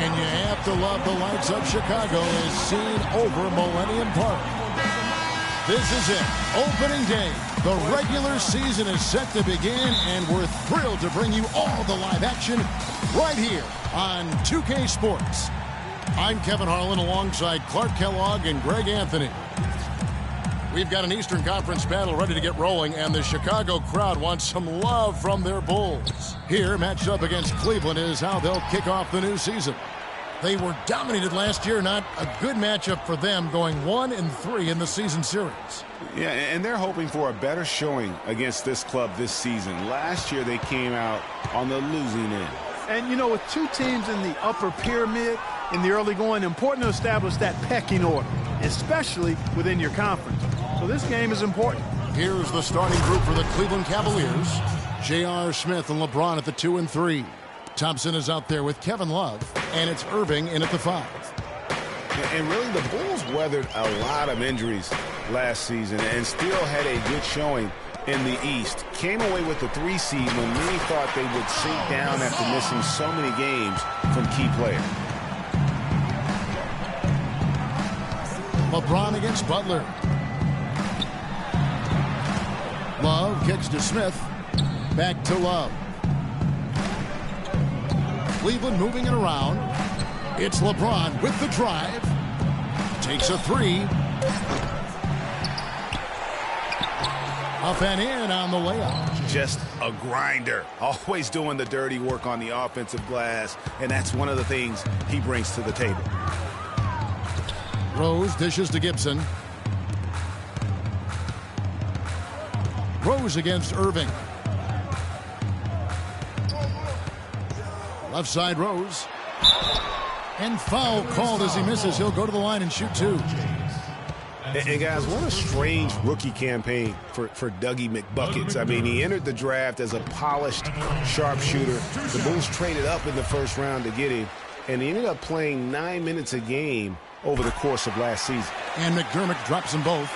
And you have to love the lights of Chicago as seen over Millennium Park. This is it. Opening day. The regular season is set to begin, and we're thrilled to bring you all the live action right here on 2K Sports. I'm Kevin Harlan alongside Clark Kellogg and Greg Anthony. We've got an Eastern Conference battle ready to get rolling, and the Chicago crowd wants some love from their Bulls. Here, matched up against Cleveland, is how they'll kick off the new season. They were dominated last year, not a good matchup for them, going 1-3 in the season series. Yeah, and they're hoping for a better showing against this club this season. Last year, they came out on the losing end. And, you know, with two teams in the upper pyramid in the early going, important to establish that pecking order, especially within your conference. So this game is important. Here's the starting group for the Cleveland Cavaliers. J.R. Smith and LeBron at the 2 and 3. Thompson is out there with Kevin Love, and it's Irving in at the 5. And really, the Bulls weathered a lot of injuries last season and still had a good showing in the East. Came away with the 3 seed when many thought they would sink down after missing so many games from key players. LeBron against Butler. Love kicks to Smith. Back to Love. Cleveland moving it around. It's LeBron with the drive. Takes a 3. Up and in on the layup. Just a grinder. Always doing the dirty work on the offensive glass. And that's one of the things he brings to the table. Rose dishes to Gibson. Rose against Irving. Left side Rose. And foul called as he misses. He'll go to the line and shoot 2. And guys, what a strange rookie campaign for Dougie McBuckets. I mean, he entered the draft as a polished sharpshooter. The Bulls traded up in the first round to get him, and he ended up playing 9 minutes a game over the course of last season. And McDermott drops them both.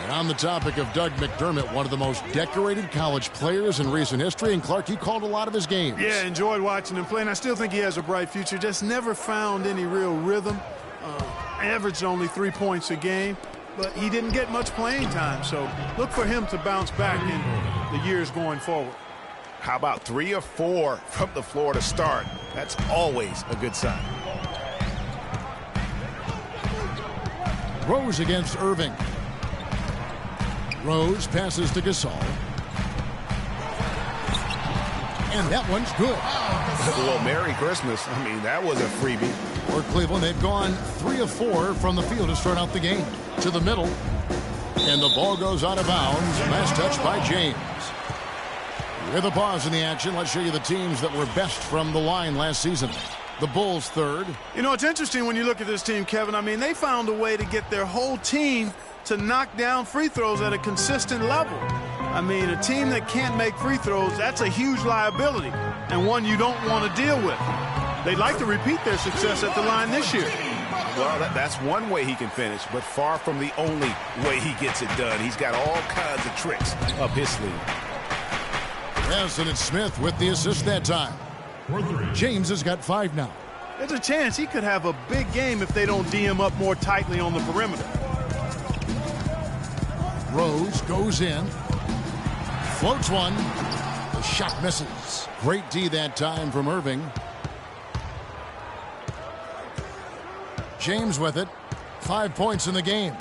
And on the topic of Doug McDermott, one of the most decorated college players in recent history, and Clark, you called a lot of his games. Yeah, enjoyed watching him play, and I still think he has a bright future. Just never found any real rhythm. Averaged only 3 points a game, but he didn't get much playing time, so look for him to bounce back in the years going forward. How about 3 or 4 from the floor to start? That's always a good sign. Rose against Irving. Rose passes to Gasol. And that one's good. Well, Merry Christmas. I mean, that was a freebie. For Cleveland, they've gone 3 of 4 from the field to start out the game. To the middle. And the ball goes out of bounds. Last touch by James. With a pause in the action, let's show you the teams that were best from the line last season. The Bulls third. You know, it's interesting when you look at this team, Kevin. I mean, they found a way to get their whole team to knock down free throws at a consistent level. I mean, a team that can't make free throws, that's a huge liability and one you don't want to deal with. They'd like to repeat their success at the line this year. Well, that's one way he can finish, but far from the only way he gets it done. He's got all kinds of tricks up his sleeve. Yes, and it's Smith with the assist that time. James has got 5 now. There's a chance he could have a big game if they don't D him up more tightly on the perimeter. Rose goes in. Floats one. The shot misses. Great D that time from Irving. James with it. 5 points in the game.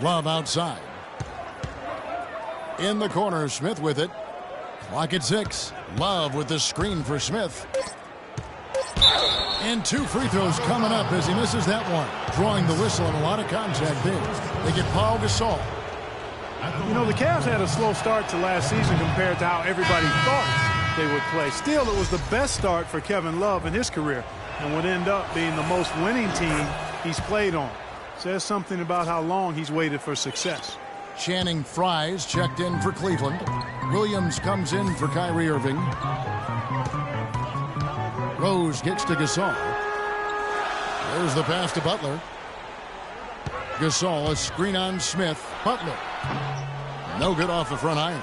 Love outside. In the corner, Smith with it. Clock at 6. Love with the screen for Smith. And 2 free throws coming up as he misses that one. Drawing the whistle and a lot of contact there. They get Paul Gasol. You know, the Cavs had a slow start to last season compared to how everybody thought they would play. Still, it was the best start for Kevin Love in his career and would end up being the most winning team he's played on. Says something about how long he's waited for success. Channing Frye's checked in for Cleveland. Williams comes in for Kyrie Irving. Rose gets to Gasol. There's the pass to Butler. Gasol, a screen on Smith. Butler. No good off the front iron.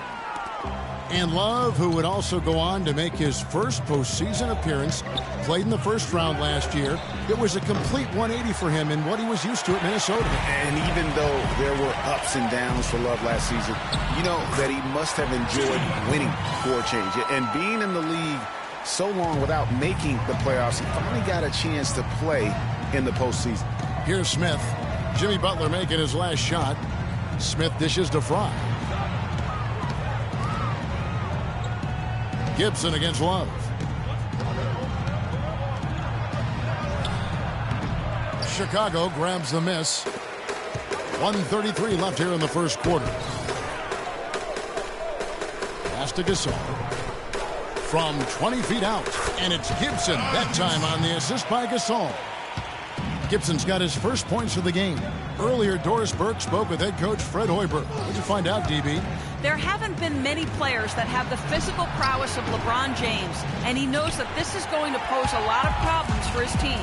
And Love, who would also go on to make his first postseason appearance, played in the first round last year. It was a complete 180 for him in what he was used to at Minnesota. And even though there were ups and downs for Love last season, you know that he must have enjoyed winning for a change. And being in the league so long without making the playoffs, he finally got a chance to play in the postseason. Here's Smith. Jimmy Butler making his last shot. Smith dishes to Fry. Gibson against Love. Chicago grabs the miss. 1:33 left here in the first quarter. Pass to Gasol. From 20 feet out. And it's Gibson. That time on the assist by Gasol. Gibson's got his first points of the game. Earlier, Doris Burke spoke with head coach Fred Hoiberg. What did you find out, DB? There haven't been many players that have the physical prowess of LeBron James, and he knows that this is going to pose a lot of problems for his team.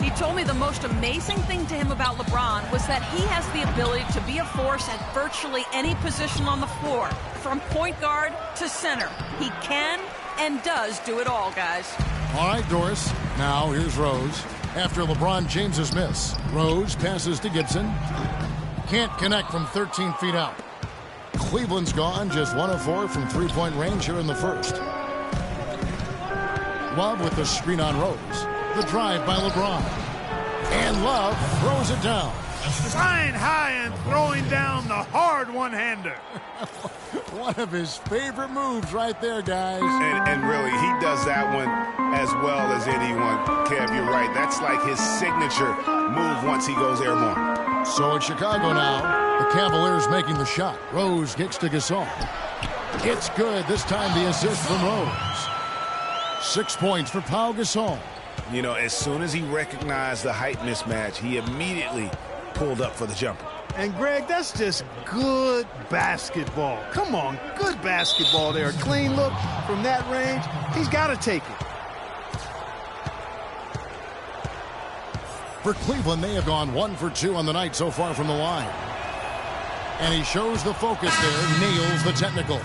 He told me the most amazing thing to him about LeBron was that he has the ability to be a force at virtually any position on the floor, from point guard to center. He can and does do it all, guys. All right, Doris. Now here's Rose. After LeBron James's miss, Rose passes to Gibson. Can't connect from 13 feet out. Cleveland's gone just 1 of 4 from three-point range here in the first. Love with the screen on Rose. The drive by LeBron. And Love throws it down. Flying high and throwing down the hard one-hander. One of his favorite moves right there, guys. And really, he does that one as well as anyone. Kev, you're right. That's like his signature move once he goes airborne. So it's Chicago now. The Cavaliers making the shot. Rose gets to Gasol. It's good. This time the assist from Rose. 6 points for Pau Gasol. You know, as soon as he recognized the height mismatch, he immediately pulled up for the jumper. And, Greg, that's just good basketball. Come on, good basketball there. A clean look from that range. He's got to take it. For Cleveland, they have gone 1 for 2 on the night so far from the line. And he shows the focus there, nails the technical.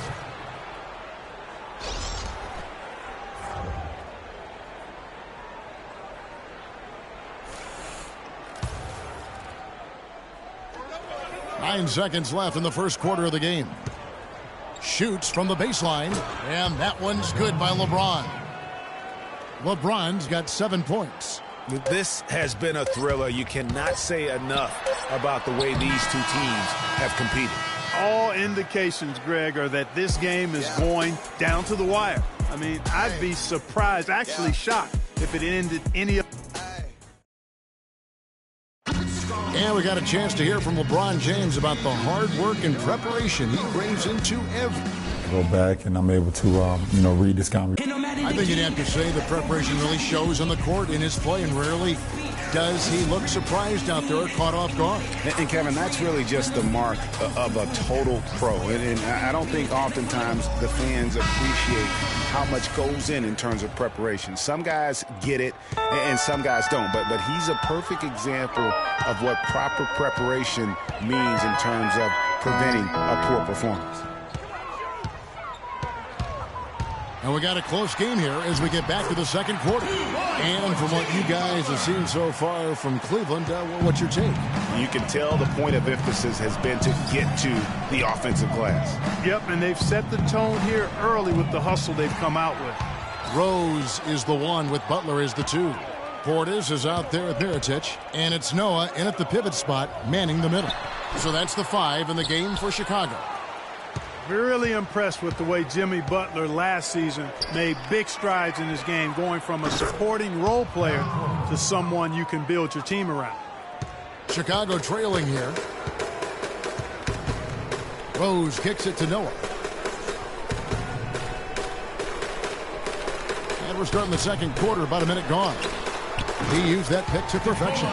Nine seconds left in the first quarter of the game. Shoots from the baseline, and that one's good by LeBron. LeBron's got 7 points. This has been a thriller. You cannot say enough about the way these two teams have competed. All indications, Greg, are that this game is going down to the wire. I mean, I'd be surprised, actually shocked, if it ended any of. And we got a chance to hear from LeBron James about the hard work and preparation he brings into every. Go back and I'm able to, read this conversation. I think you'd have to say the preparation really shows on the court in his play, and rarely does he look surprised out there or caught off guard. And Kevin, that's really just the mark of a total pro. And I don't think oftentimes the fans appreciate how much goes in terms of preparation. Some guys get it and some guys don't. But he's a perfect example of what proper preparation means in terms of preventing a poor performance. And we got a close game here as we get back to the second quarter. And from what you guys have seen so far from Cleveland, what's your take? You can tell the point of emphasis has been to get to the offensive glass. Yep, and they've set the tone here early with the hustle they've come out with. Rose is the 1 with Butler as the 2. Portis is out there with Mirotic. And it's Noah in at the pivot spot, manning the middle. So that's the 5 in the game for Chicago. Really impressed with the way Jimmy Butler last season made big strides in his game, going from a supporting role player to someone you can build your team around. Chicago trailing here. Rose kicks it to Noah. And we're starting the second quarter, about a minute gone. He used that pick to perfection.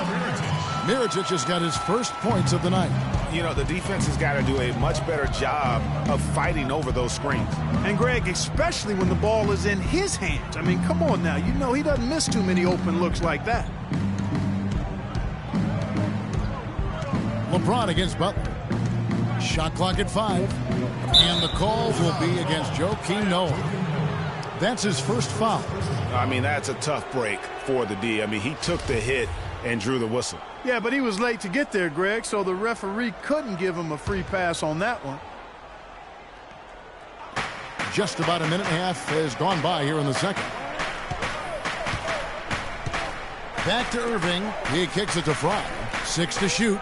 Mirotic has got his first points of the night. You know, the defense has got to do a much better job of fighting over those screens. And, Greg, especially when the ball is in his hands. I mean, come on now. You know he doesn't miss too many open looks like that. LeBron against Butler. Shot clock at 5. And the call will be against Joakim Noah. That's his first foul. I mean, that's a tough break for the D. I mean, he took the hit and drew the whistle. Yeah, but he was late to get there, Greg, so the referee couldn't give him a free pass on that one. Just about a minute and a half has gone by here in the second. Back to Irving. He kicks it to Fry. 6 to shoot.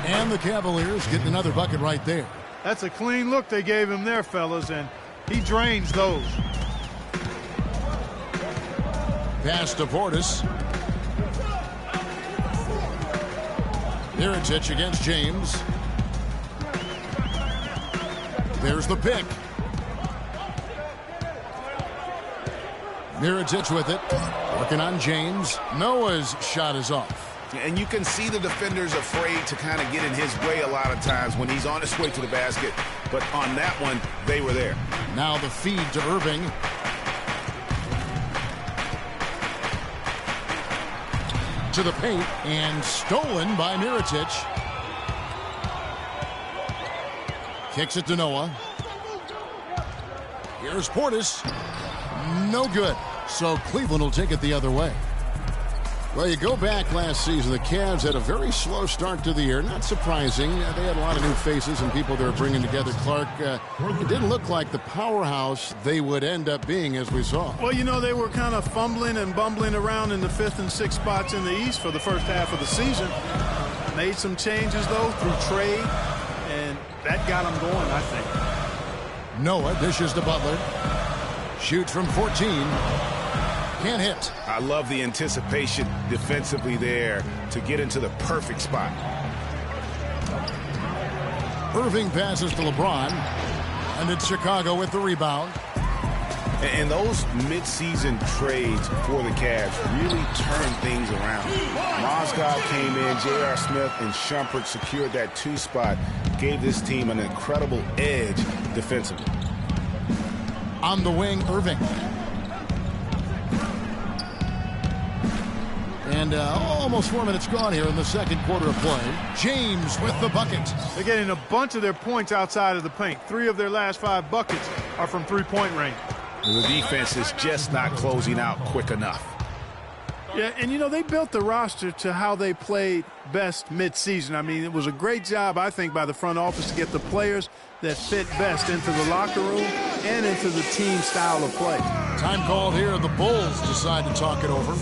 And the Cavaliers get another bucket right there. That's a clean look they gave him there, fellas, and he drains those. Pass to Portis. Mirotic against James. There's the pick. Mirotic with it. Working on James. Noah's shot is off. And you can see the defenders afraid to kind of get in his way a lot of times when he's on his way to the basket. But on that one, they were there. Now the feed to Irving. To the paint and stolen by Mirotic. Kicks it to Noah. Here's Portis. No good. So Cleveland will take it the other way. Well, you go back last season, the Cavs had a very slow start to the year. Not surprising. They had a lot of new faces and people they were bringing together. Clark, it didn't look like the powerhouse they would end up being, as we saw. Well, you know, they were kind of fumbling and bumbling around in the 5th and 6th spots in the East for the first half of the season. Made some changes, though, through trade, and that got them going, I think. Noah dishes to Butler. Shoots from 14. Can't hit. I love the anticipation defensively there to get into the perfect spot. Irving passes to LeBron. And it's Chicago with the rebound. And those midseason trades for the Cavs really turned things around. Mozgov came in, J.R. Smith and Shumpert secured that 2 spot. Gave this team an incredible edge defensively. On the wing, Irving. And almost 4 minutes gone here in the second quarter of play. James with the bucket. They're getting a bunch of their points outside of the paint. 3 of their last 5 buckets are from three-point range. The defense is just not closing out quick enough. Yeah, and you know, they built the roster to how they played best mid-season. I mean, it was a great job, I think, by the front office to get the players that fit best into the locker room and into the team style of play. Time called here. The Bulls decide to talk it over.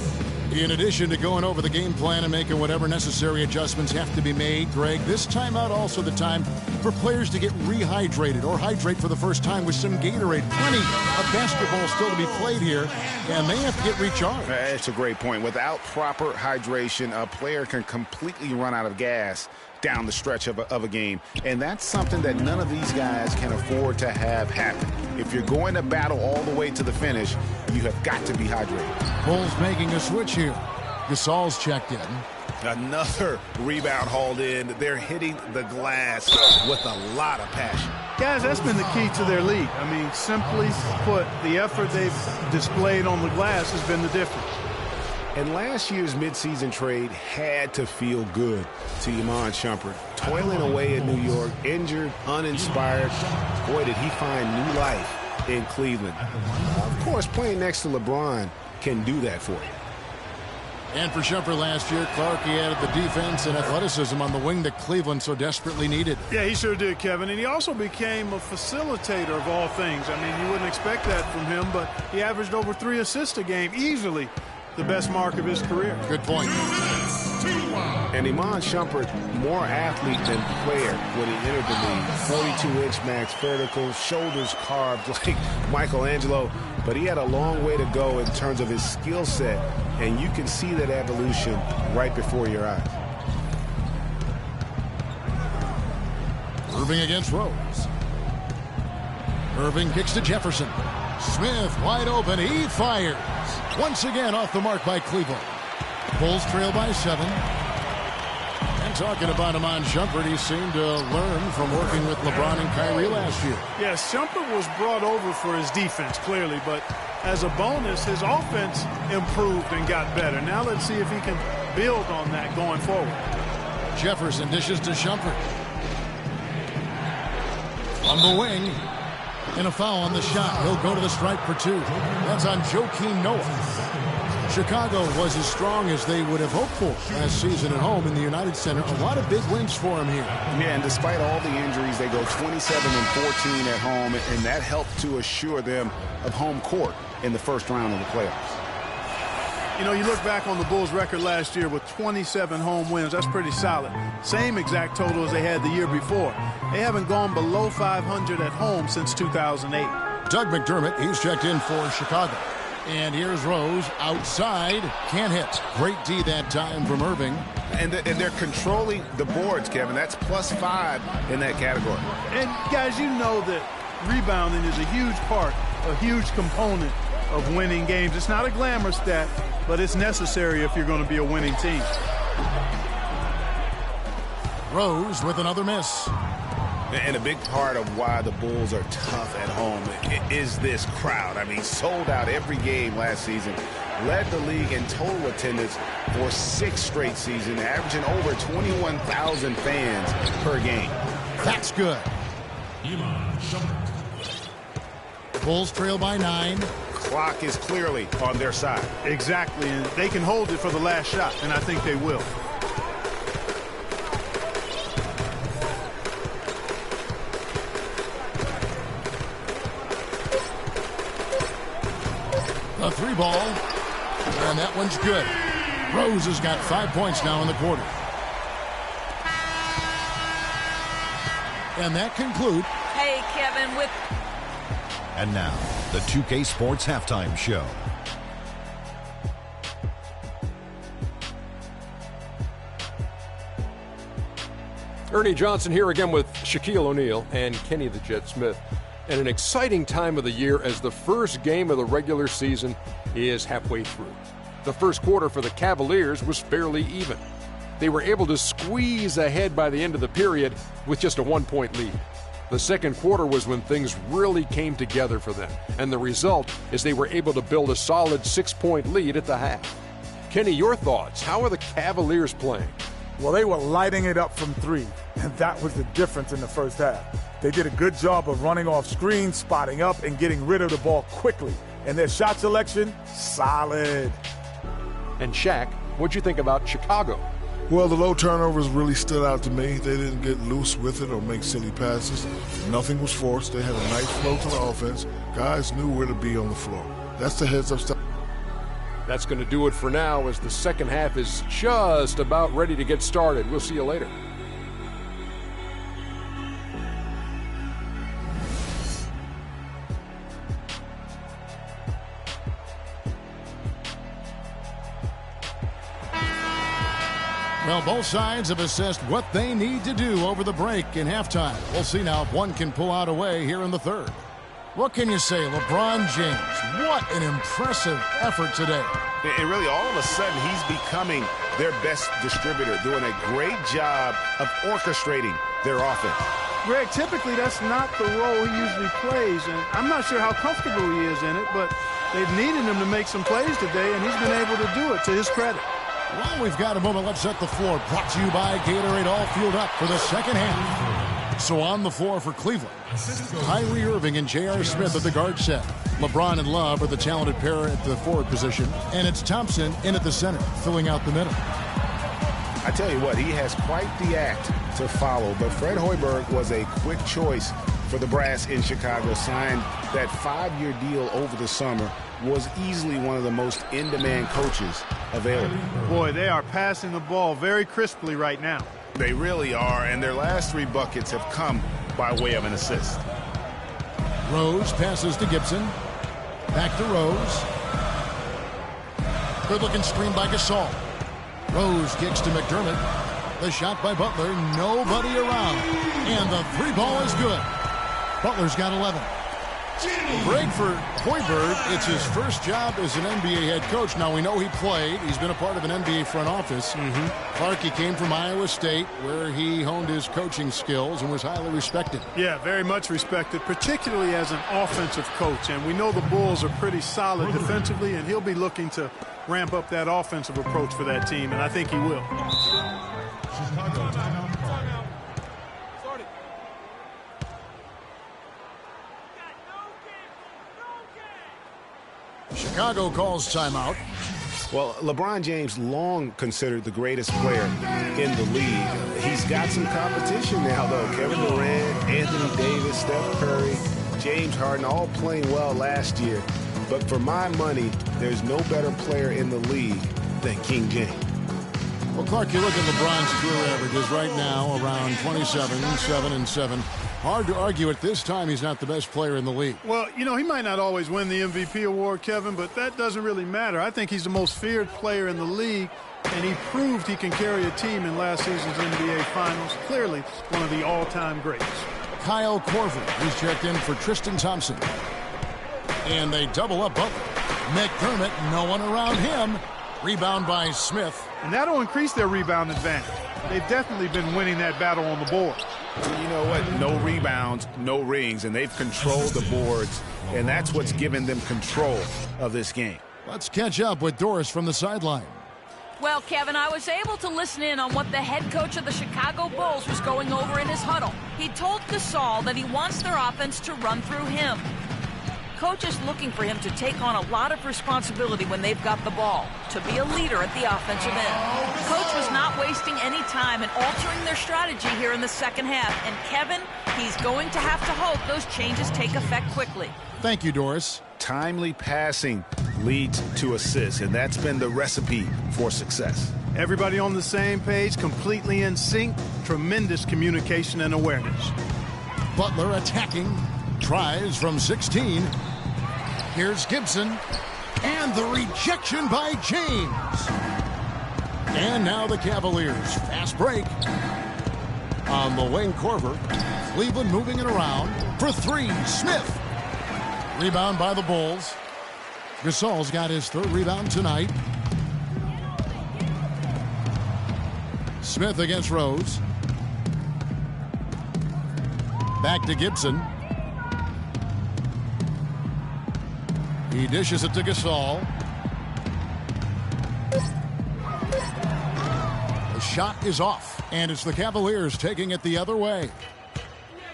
In addition to going over the game plan and making whatever necessary adjustments have to be made, Greg, this timeout also the time for players to get rehydrated or hydrate for the first time with some Gatorade. Plenty of basketball still to be played here, and they have to get recharged. That's a great point. Without proper hydration, a player can completely run out of gas down the stretch of a game. And that's something that none of these guys can afford to have happen. If you're going to battle all the way to the finish, you have got to be hydrated. Bulls making a switch here. Gasol's checked in. Another rebound hauled in. They're hitting the glass with a lot of passion. Guys, that's been the key to their lead. I mean, simply put, the effort they've displayed on the glass has been the difference. And last year's midseason trade had to feel good to Iman Shumpert. Toiling away in New York, injured, uninspired. Boy, did he find new life in Cleveland. Of course, playing next to LeBron can do that for you. And for Shumpert last year, Clark, he added the defense and athleticism on the wing that Cleveland so desperately needed. Yeah, he sure did, Kevin. And he also became a facilitator of all things. I mean, you wouldn't expect that from him, but he averaged over 3 assists a game, easily the best mark of his career. Good point. And Iman Shumpert, more athlete than player when he entered the league. 42-inch max vertical, shoulders carved like Michelangelo. But he had a long way to go in terms of his skill set, and you can see that evolution right before your eyes. Irving against Rose. Irving kicks to Jefferson. Smith wide open. He fires. Once again off the mark by Cleveland. Bulls trail by 7. And talking about Iman Shumpert, he seemed to learn from working with LeBron and Kyrie last year. Yes, Shumpert was brought over for his defense, clearly, but as a bonus, his offense improved and got better. Now let's see if he can build on that going forward. Jefferson dishes to Shumpert. On the wing. And a foul on the shot. He'll go to the stripe for 2. That's on Joakim Noah. Chicago was as strong as they would have hoped for last season at home in the United Center. A lot of big wins for him here. Yeah, and despite all the injuries, they go 27-14 at home, and that helped to assure them of home court in the first round of the playoffs. You know, you look back on the Bulls' record last year with 27 home wins. That's pretty solid. Same exact total as they had the year before. They haven't gone below 500 at home since 2008. Doug McDermott, he's checked in for Chicago. And here's Rose outside. Can't hit. Great D that time from Irving. And they're controlling the boards, Kevin. That's +5 in that category. And, guys, you know that rebounding is a huge part, a huge component of winning games. It's not a glamour stat, but it's necessary if you're going to be a winning team. Rose with another miss. And a big part of why the Bulls are tough at home is this crowd. I mean, sold out every game last season. Led the league in total attendance for 6 straight seasons, averaging over 21,000 fans per game. That's good. Bulls trail by 9. Clock is clearly on their side. Exactly, and they can hold it for the last shot, and I think they will. A 3 ball, and that one's good. Rose has got 5 points now in the quarter. And that concludes. Hey, Kevin, with... And now, the 2K Sports Halftime Show. Ernie Johnson here again with Shaquille O'Neal and Kenny the Jet Smith. And an exciting time of the year as the first game of the regular season is halfway through. The first quarter for the Cavaliers was fairly even. They were able to squeeze ahead by the end of the period with just a 1-point lead. The second quarter was when things really came together for them, and the result is they were able to build a solid 6-point lead at the half. Kenny, your thoughts? How are the Cavaliers playing? Well, they were lighting it up from 3, and that was the difference in the first half. They did a good job of running off screens, spotting up, and getting rid of the ball quickly. And their shot selection, solid. And Shaq, what'd you think about Chicago? Well, the low turnovers really stood out to me. They didn't get loose with it or make silly passes. Nothing was forced. They had a nice flow to the offense. Guys knew where to be on the floor. That's the heads-up stuff. That's going to do it for now as the second half is just about ready to get started. We'll see you later. Well, both sides have assessed what they need to do over the break in halftime. We'll see now if one can pull out a way here in the third. What can you say, LeBron James? What an impressive effort today. And really, all of a sudden, he's becoming their best distributor, doing a great job of orchestrating their offense. Greg, typically that's not the role he usually plays, and I'm not sure how comfortable he is in it, but they've needed him to make some plays today, and he's been able to do it to his credit. Well, we've got a moment. Let's set the floor. Brought to you by Gatorade, all fueled up for the second half. So on the floor for Cleveland, Kyrie Irving and J.R. Smith at the guard set. LeBron and Love are the talented pair at the forward position. And it's Thompson in at the center, filling out the middle. I tell you what, he has quite the act to follow. But Fred Hoiberg was a quick choice for the brass in Chicago. Signed that 5-year deal over the summer. Was easily one of the most in-demand coaches available. Boy, they are passing the ball very crisply right now. They really are, and their last 3 buckets have come by way of an assist. Rose passes to Gibson. Back to Rose. Good-looking screen by Gasol. Rose kicks to McDermott. The shot by Butler. Nobody around. And the 3 ball is good. Butler's got 11. Break for Hoiberg. It's his first job as an NBA head coach. Now, we know he played. He's been a part of an NBA front office. Clark, he came from Iowa State, where he honed his coaching skills and was highly respected. Yeah, very much respected, particularly as an offensive coach. And we know the Bulls are pretty solid defensively, and he'll be looking to ramp up that offensive approach for that team, and I think he will. Chicago calls timeout. Well, LeBron James long considered the greatest player in the league. He's got some competition now, though. Kevin Durant, Anthony Davis, Steph Curry, James Harden, all playing well last year. But for my money, there's no better player in the league than King James. Well, Clark, you look at LeBron's career averages right now, around 27, 7 and 7. Hard to argue at this time he's not the best player in the league. Well, you know, he might not always win the MVP award, Kevin, but that doesn't really matter. I think he's the most feared player in the league, and he proved he can carry a team in last season's NBA Finals. Clearly one of the all-time greats. Kyle Korver, who's checked in for Tristan Thompson. And they double up Butler. McDermott, no one around him. Rebound by Smith. And that'll increase their rebound advantage. They've definitely been winning that battle on the board. You know what? No rebounds, no rings, and they've controlled the boards, and that's what's given them control of this game. Let's catch up with Doris from the sideline. Well, Kevin, I was able to listen in on what the head coach of the Chicago Bulls was going over in his huddle. He told Gasol that he wants their offense to run through him. Coach is looking for him to take on a lot of responsibility when they've got the ball, to be a leader at the offensive end. Coach was not wasting any time in altering their strategy here in the second half. And Kevin, he's going to have to hope those changes take effect quickly. Thank you, Doris. Timely passing leads to assists, and that's been the recipe for success. Everybody on the same page, completely in sync, tremendous communication and awareness. Butler attacking, tries from 16. Here's Gibson, and the rejection by James. And now the Cavaliers, fast break. On the wing, Korver. Cleveland moving it around for three. Smith. Rebound by the Bulls. Gasol's got his third rebound tonight. Smith against Rose. Back to Gibson. He dishes it to Gasol. The shot is off, and it's the Cavaliers taking it the other way.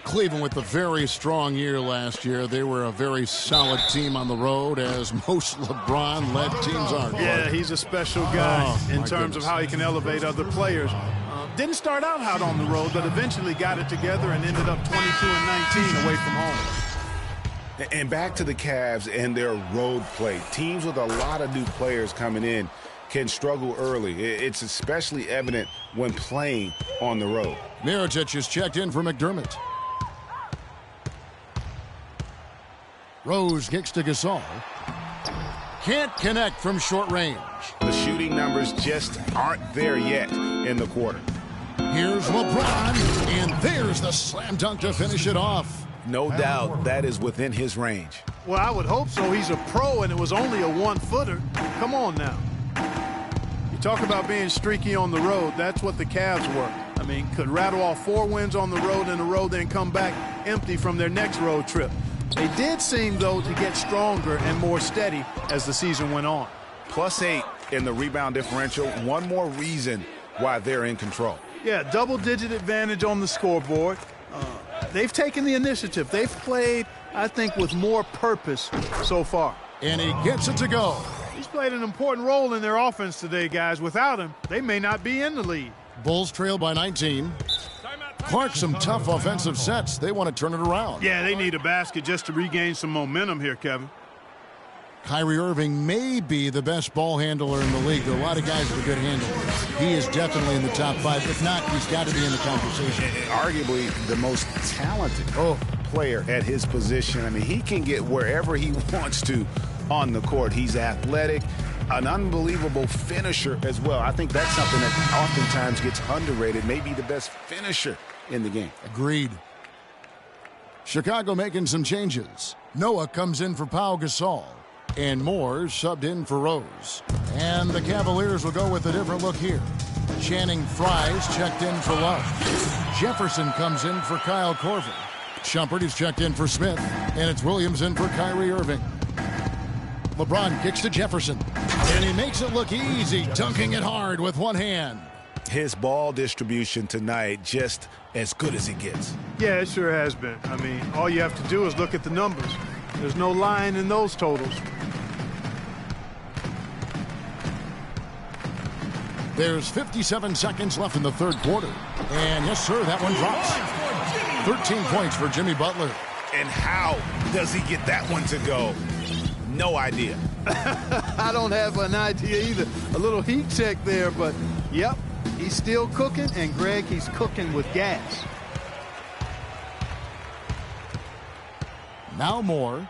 Cleveland with a very strong year last year. They were a very solid team on the road, as most LeBron-led teams are. Yeah, he's a special guy in terms of how he can elevate other players. Didn't start out hot on the road, but eventually got it together and ended up 22 and 19 away from home. And back to the Cavs and their road play. Teams with a lot of new players coming in can struggle early. It's especially evident when playing on the road. Mirotic is checked in for McDermott. Rose kicks to Gasol. Can't connect from short range. The shooting numbers just aren't there yet in the quarter. Here's LeBron, and there's the slam dunk to finish it off. No doubt that is within his range. Well, I would hope so. He's a pro, and it was only a one-footer. Come on now. You talk about being streaky on the road. That's what the Cavs were. I mean, could rattle off 4 wins on the road in a row, then come back empty from their next road trip. They did seem, though, to get stronger and more steady as the season went on. +8 in the rebound differential. One more reason why they're in control. Yeah, double-digit advantage on the scoreboard. They've taken the initiative. They've played, I think, with more purpose so far. And he gets it to go. He's played an important role in their offense today, guys. Without him, they may not be in the lead. Bulls trail by 19. Clark, some tough offensive sets. They want to turn it around. Yeah, they need a basket just to regain some momentum here, Kevin. Kyrie Irving may be the best ball handler in the league. There are a lot of guys with a good handle. He is definitely in the top 5. If not, he's got to be in the conversation. Arguably the most talented player at his position. I mean, he can get wherever he wants to on the court. He's athletic, an unbelievable finisher as well. I think that's something that oftentimes gets underrated. Maybe the best finisher in the game. Agreed. Chicago making some changes. Noah comes in for Pau Gasol. And Moore subbed in for Rose. And the Cavaliers will go with a different look here. Channing Frye's checked in for Love. Jefferson comes in for Kyle Korver. Shumpert is checked in for Smith. And it's Williams in for Kyrie Irving. LeBron kicks to Jefferson. And he makes it look easy, dunking it hard with one hand. His ball distribution tonight just as good as it gets. Yeah, it sure has been. I mean, all you have to do is look at the numbers. There's no lying in those totals. There's 57 seconds left in the third quarter. And yes, sir, that one drops. 13 points for Jimmy Butler. And how does he get that one to go? No idea. I don't have an idea either. A little heat check there, but yep, he's still cooking. And, Greg, he's cooking with gas. Now Moore.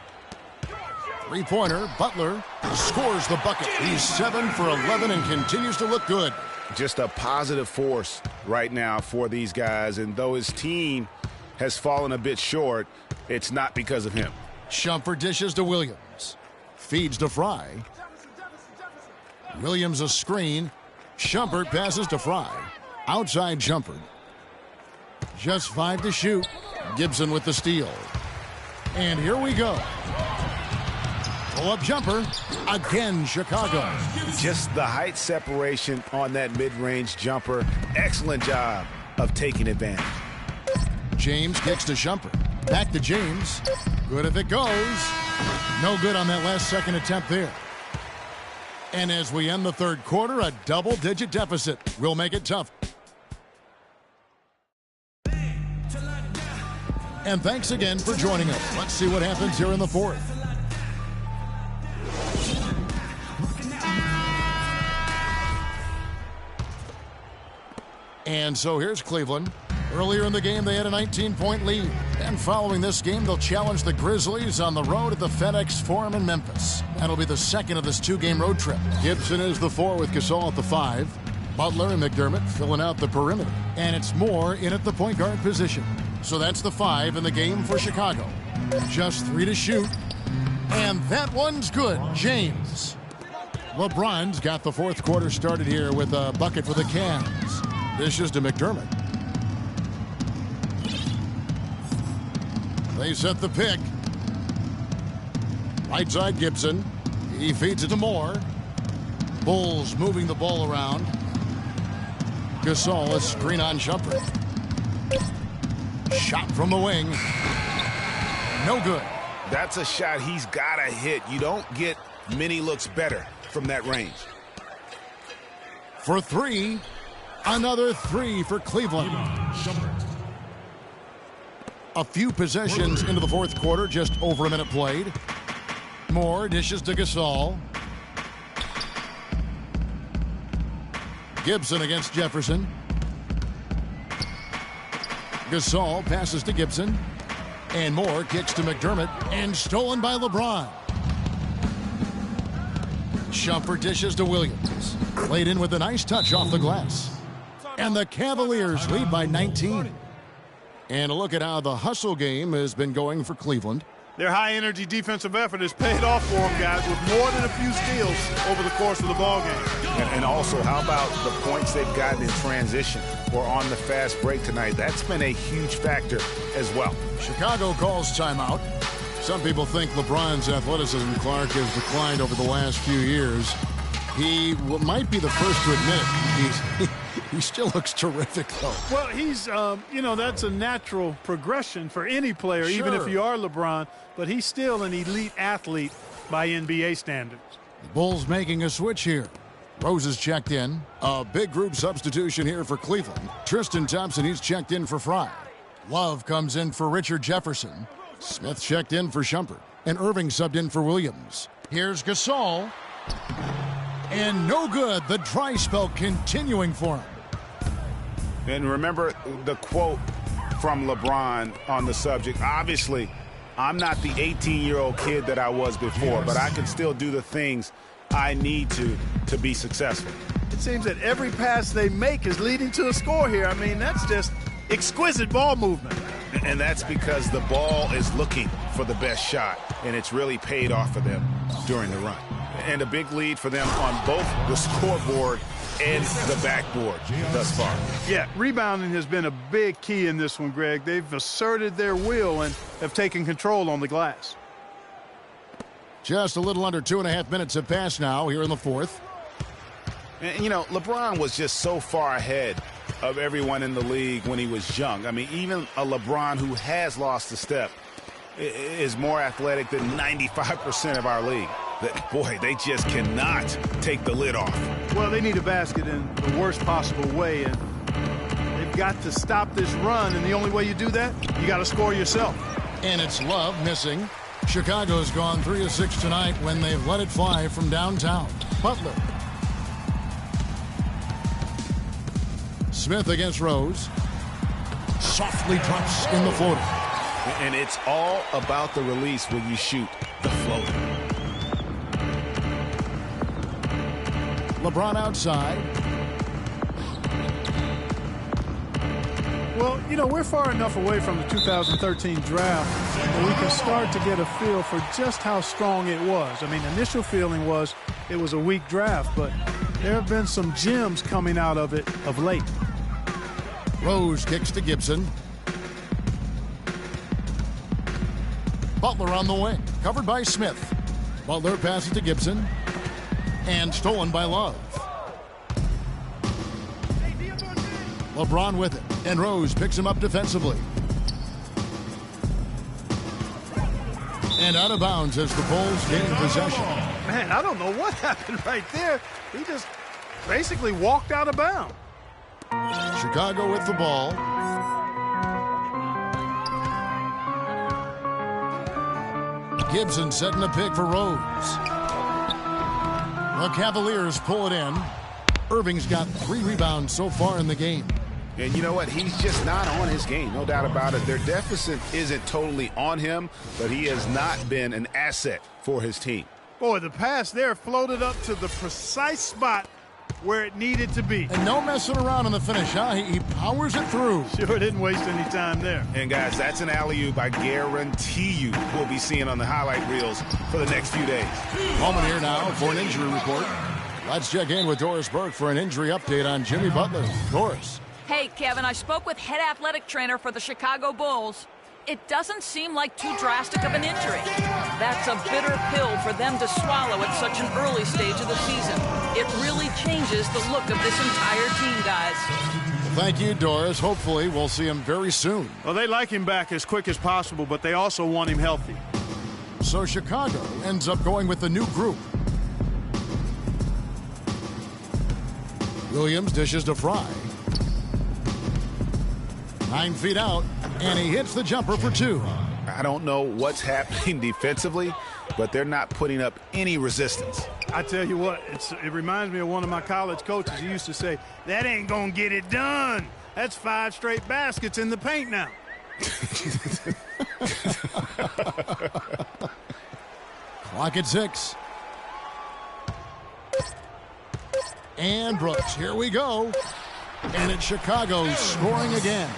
Three-pointer, Butler scores the bucket. He's 7 for 11 and continues to look good. Just a positive force right now for these guys. And though his team has fallen a bit short, it's not because of him. Shumpert dishes to Williams. Feeds to Frye. Williams a screen. Shumpert passes to Frye. Outside Shumpert. Just 5 to shoot. Gibson with the steal. And here we go. Pull-up jumper. Again, Chicago. Just the height separation on that mid-range jumper. Excellent job of taking advantage. James kicks to Shumpert. Back to James. Good if it goes. No good on that last second attempt there. And as we end the third quarter, a double-digit deficit will make it tough. And thanks again for joining us. Let's see what happens here in the fourth. And so here's Cleveland. Earlier in the game, they had a 19-point lead. And following this game, they'll challenge the Grizzlies on the road at the FedEx Forum in Memphis. That'll be the second of this 2-game road trip. Gibson is the 4 with Gasol at the 5. Butler and McDermott filling out the perimeter. And it's Moore in at the point guard position. So that's the 5 in the game for Chicago. Just 3 to shoot. And that one's good. James. LeBron's got the fourth quarter started here with a bucket for the Cavs. Dishes to McDermott. They set the pick. Right side Gibson. He feeds it to Moore. Bulls moving the ball around. Gasol, a screen on Shumpert. Shot from the wing. No good. That's a shot he's got to hit. You don't get many looks better from that range. For 3. Another 3 for Cleveland. A few possessions into the fourth quarter, just over a minute played. Moore dishes to Gasol. Gibson against Jefferson. Gasol passes to Gibson. And Moore kicks to McDermott. And stolen by LeBron. Shumpert dishes to Williams. Played in with a nice touch off the glass. And the Cavaliers lead by 19. And a look at how the hustle game has been going for Cleveland. Their high-energy defensive effort has paid off for them, guys, with more than a few steals over the course of the ballgame. And also, how about the points they've gotten in transition or on the fast break tonight? That's been a huge factor as well. Chicago calls timeout. Some people think LeBron's athleticism, Clark, has declined over the last few years. He might be the first to admit it. He still looks terrific, though. Well, he's, that's a natural progression for any player, Sure. even if you are LeBron. But he's still an elite athlete by NBA standards. The Bulls making a switch here. Rose is checked in. A big group substitution here for Cleveland. Tristan Thompson, he's checked in for Frye. Love comes in for Richard Jefferson. Smith checked in for Shumpert. And Irving subbed in for Williams. Here's Gasol. And no good. The dry spell continuing for him. And remember the quote from LeBron on the subject. Obviously, I'm not the 18-year-old kid that I was before, but I can still do the things I need to be successful. It seems that every pass they make is leading to a score here. I mean, that's just exquisite ball movement. And that's because the ball is looking for the best shot, and it's really paid off for them during the run. And a big lead for them on both the scoreboard and the backboard thus far. Yeah, rebounding has been a big key in this one, Greg. They've asserted their will and have taken control on the glass. Just a little under 2.5 minutes have passed now here in the fourth. And, you know, LeBron was just so far ahead of everyone in the league when he was young. I mean, even a LeBron who has lost a step is more athletic than 95% of our league. Boy, they just cannot take the lid off. Well, they need a basket in the worst possible way, and they've got to stop this run, and the only way you do that, you got to score yourself. And it's Love missing. Chicago's gone 3 of 6 tonight when they've let it fly from downtown. Butler. Smith against Rose. Softly drops in the floater. And it's all about the release when you shoot the floater. LeBron outside. Well, you know, we're far enough away from the 2013 draft that we can start to get a feel for just how strong it was. I mean, initial feeling was it was a weak draft, but there have been some gems coming out of it of late. Rose kicks to Gibson. Butler on the wing, covered by Smith. Butler passes to Gibson. And stolen by Love. LeBron with it. And Rose picks him up defensively. And out of bounds as the Bulls gain possession. Man, I don't know what happened right there. He just basically walked out of bounds. Chicago with the ball. Gibson setting a pick for Rose. The Cavaliers pull it in. Irving's got 3 rebounds so far in the game. And you know what? He's just not on his game. No doubt about it. Their deficit isn't totally on him, but he has not been an asset for his team. Boy, the pass there floated up to the precise spot where it needed to be. And no messing around on the finish, huh? He powers it through. Sure didn't waste any time there. And guys, that's an alley-oop I guarantee you we'll be seeing on the highlight reels for the next few days. Moment here now for an injury report. Let's check in with Doris Burke for an injury update on Jimmy Butler. Doris. Hey, Kevin, I spoke with head athletic trainer for the Chicago Bulls. It doesn't seem like too drastic of an injury. That's a bitter pill for them to swallow at such an early stage of the season. It really changes the look of this entire team, guys. Thank you, Doris. Hopefully we'll see him very soon. Well, they like him back as quick as possible, but they also want him healthy. So Chicago ends up going with a new group. Williams dishes to Fry. 9 feet out, and he hits the jumper for 2. I don't know what's happening defensively, but they're not putting up any resistance. I tell you what, it reminds me of one of my college coaches. He used to say, that ain't gonna get it done. That's 5 straight baskets in the paint now. Clock at 6. And Brooks, here we go. And it's Chicago scoring again.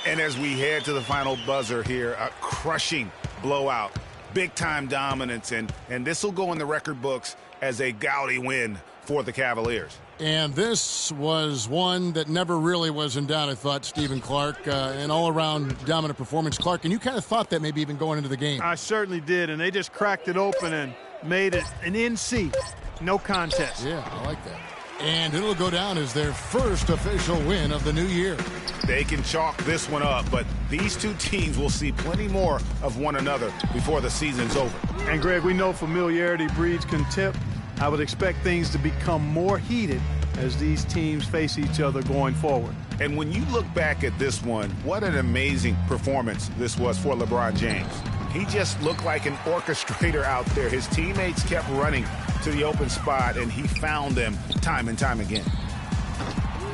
And as we head to the final buzzer here, a crushing blowout, big-time dominance, and this will go in the record books as a gaudy win for the Cavaliers. And this was one that never really was in doubt, I thought, Stephen Clark, an all-around dominant performance. Clark, and you kind of thought that maybe even going into the game. I certainly did, and they just cracked it open and made it an NC. No contest. Yeah, I like that. And it'll go down as their first official win of the new year. They can chalk this one up, but these two teams will see plenty more of one another before the season's over. And, Greg, we know familiarity breeds contempt. I would expect things to become more heated as these teams face each other going forward. And when you look back at this one, what an amazing performance this was for LeBron James. He just looked like an orchestrator out there. His teammates kept running to the open spot, and he found them time and time again.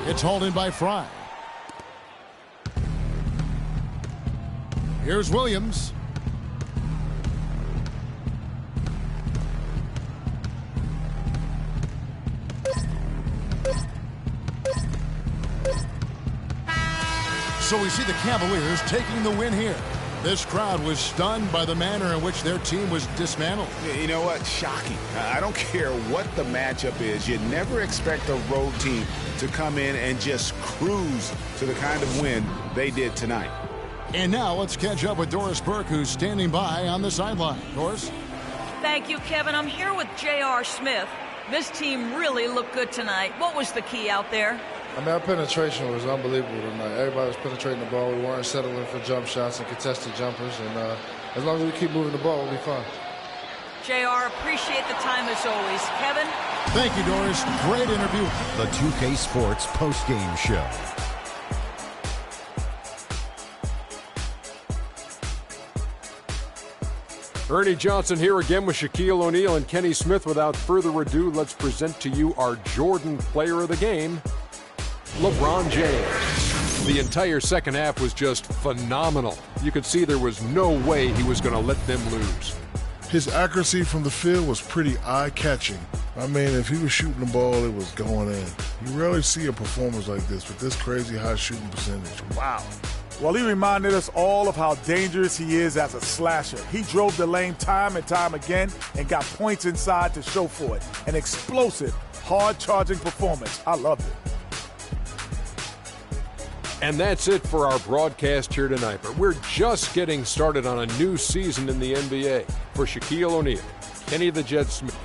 It's hauled in by Fry. Here's Williams. So we see the Cavaliers taking the win here. This crowd was stunned by the manner in which their team was dismantled. You know what? Shocking. I don't care what the matchup is. You never expect a road team to come in and just cruise to the kind of win they did tonight. And now let's catch up with Doris Burke, who's standing by on the sideline. Doris? Thank you, Kevin. I'm here with J.R. Smith. This team really looked good tonight. What was the key out there? I mean, our penetration was unbelievable tonight. Everybody was penetrating the ball. We weren't settling for jump shots and contested jumpers. And as long as we keep moving the ball, we'll be fine. JR, appreciate the time as always. Kevin? Thank you, Doris. Great interview. The 2K Sports postgame show. Ernie Johnson here again with Shaquille O'Neal and Kenny Smith. Without further ado, let's present to you our Jordan Player of the Game, LeBron James. The entire second half was just phenomenal. You could see there was no way he was going to let them lose. His accuracy from the field was pretty eye-catching. I mean, if he was shooting the ball, it was going in. You rarely see a performance like this with this crazy high shooting percentage. Wow. Well, he reminded us all of how dangerous he is as a slasher. He drove the lane time and time again and got points inside to show for it. An explosive, hard-charging performance. I loved it. And that's it for our broadcast here tonight. But we're just getting started on a new season in the NBA. For Shaquille O'Neal, Kenny the Jet Smith,